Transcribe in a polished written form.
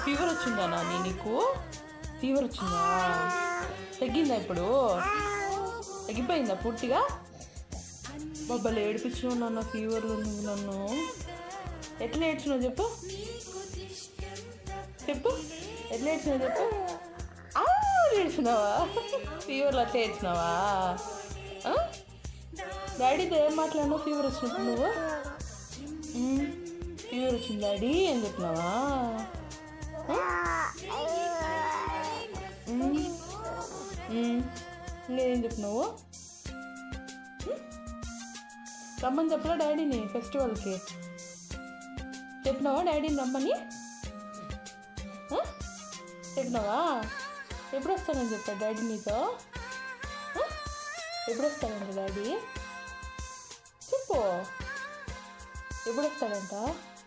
Fever వచ్చిందా నాని నీకు? Fever వచ్చిందా? తగ్గిందా ఇప్పుడు? తగ్గిపోయిందా పూర్తిగా? బాబాలు ఏడిపించినావు నాన్న ఫీవర్లో నువ్వు నన్ను. ఎట్లా ఏడ్చినావు చెప్పు చెప్పు ఎట్లా ఏడ్చినావు చెప్పు. ఏడ్చినావా? ఫీవర్లో అట్లా ఏడ్చినావా? డాడీతో ఏం మాట్లాడినావు ఫీవర్ వచ్చినప్పుడు నువ్వు? ఫీవర్ వచ్చింది డాడీ అని చెప్పినావా? ఇంకేం చెప్పినావు? రమ్మని చెప్పలా డాడీని ఫెస్టివల్కి? చెప్పినావా డాడీని రమ్మని? చెప్పినావా? ఎప్పుడు వస్తానని చెప్పాడు డాడీ నీతో? ఎప్పుడు వస్తాడంట డాడీ? చెప్పు, ఎప్పుడు వస్తాడంట?